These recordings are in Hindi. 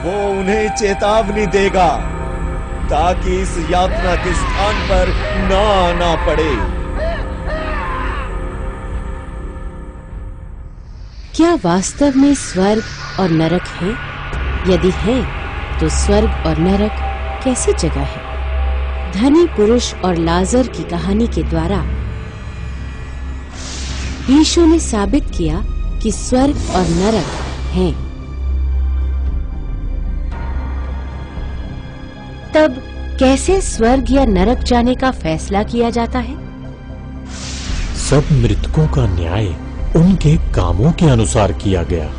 वो उन्हें चेतावनी देगा ताकि इस यातना के स्थान पर ना आना पड़े। क्या वास्तव में स्वर्ग और नरक है? यदि है तो स्वर्ग और नरक कैसी जगह है? धनी पुरुष और लाजर की कहानी के द्वारा यीशु ने साबित किया कि स्वर्ग और नरक हैं। तब कैसे स्वर्ग या नरक जाने का फैसला किया जाता है? सब मृतकों का न्याय उनके कामों के अनुसार किया गया।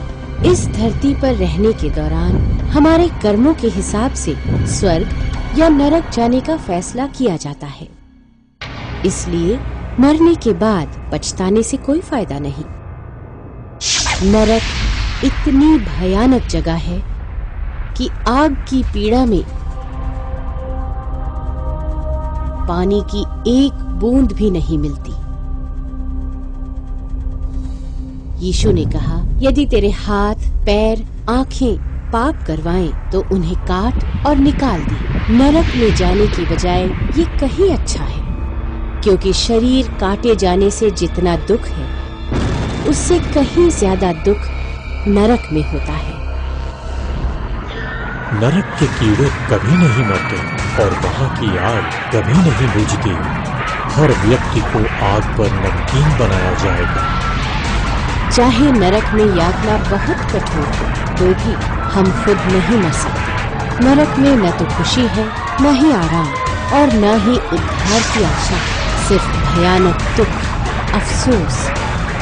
इस धरती पर रहने के दौरान हमारे कर्मों के हिसाब से स्वर्ग या नरक जाने का फैसला किया जाता है। इसलिए मरने के बाद पछताने से कोई फायदा नहीं। नरक इतनी भयानक जगह है कि आग की पीड़ा में पानी की एक बूंद भी नहीं मिलती। यीशु ने कहा, यदि तेरे हाथ, पैर, आंखें पाप करवाएं तो उन्हें काट और निकाल दे। नरक में जाने की बजाय ये कहीं अच्छा है, क्योंकि शरीर काटे जाने से जितना दुख है उससे कहीं ज्यादा दुख नरक में होता है। नरक के कीड़े कभी नहीं मरते और वहाँ की आग कभी नहीं बुझती। हर व्यक्ति को आग पर नमकीन बनाया जाएगा। चाहे नरक में यातना बहुत कठोर हो तो भी हम खुद नहीं मर सकते। नरक में न तो खुशी है, न ही आराम और न ही उद्धार की आशा, सिर्फ भयानक दुख, अफसोस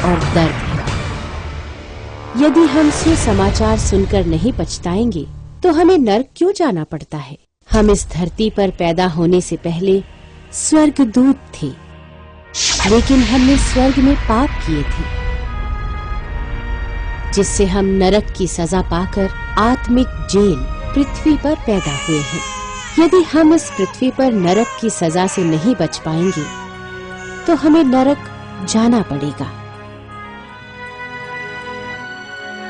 और दर्द है। यदि हम सुसमाचार सुनकर नहीं पछताएंगे तो हमें नरक क्यों जाना पड़ता है? हम इस धरती पर पैदा होने से पहले स्वर्गदूत थे, लेकिन हमने स्वर्ग में पाप किए थे, जिससे हम नरक की सजा पाकर आत्मिक जेल पृथ्वी पर पैदा हुए हैं। यदि हम इस पृथ्वी पर नरक की सजा से नहीं बच पाएंगे तो हमें नरक जाना पड़ेगा।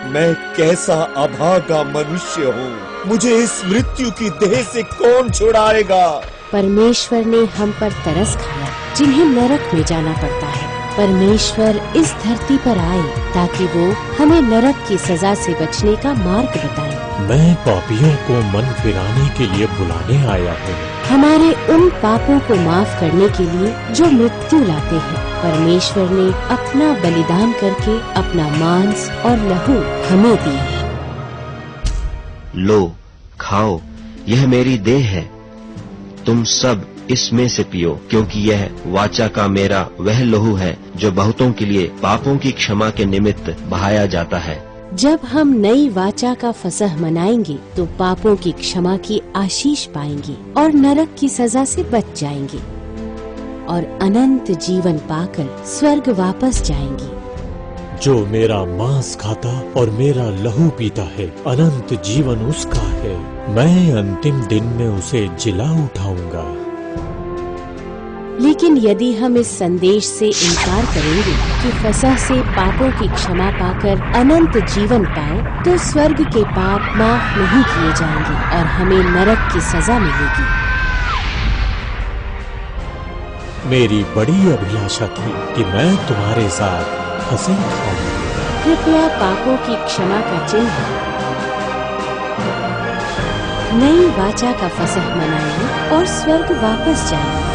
मैं कैसा अभागा मनुष्य हूँ, मुझे इस मृत्यु की देह से कौन छुड़ाएगा? परमेश्वर ने हम पर तरस खाया जिन्हें नरक में जाना पड़ता है। परमेश्वर इस धरती पर आए ताकि वो हमें नरक की सजा से बचने का मार्ग बताए। मैं पापियों को मन फिराने के लिए बुलाने आया हूँ, हमारे उन पापों को माफ करने के लिए जो मृत्यु लाते हैं। परमेश्वर ने अपना बलिदान करके अपना मांस और लहू हमें दिया। लो, खाओ, यह मेरी देह है, तुम सब इसमें से पियो, क्योंकि यह वाचा का मेरा वह लहू है जो बहुतों के लिए पापों की क्षमा के निमित्त बहाया जाता है। जब हम नई वाचा का फसह मनाएंगे तो पापों की क्षमा की आशीष पाएंगे और नरक की सजा से बच जाएंगे और अनंत जीवन पाकर स्वर्ग वापस जाएंगे। जो मेरा मांस खाता और मेरा लहू पीता है, अनंत जीवन उसका है। मैं अंतिम दिन में उसे जिला उठाऊंगा। लेकिन यदि हम इस संदेश से इनकार करेंगे कि फसह से पापों की क्षमा पाकर अनंत जीवन पाओ, तो स्वर्ग के पाप माफ नहीं किए जाएंगे और हमें नरक की सजा मिलेगी। मेरी बड़ी अभिलाषा थी कि मैं तुम्हारे साथ फसह खाऊं। कृपया पापों की क्षमा का चिन्ह नई वाचा का फसह मनाएं और स्वर्ग वापस जाएं।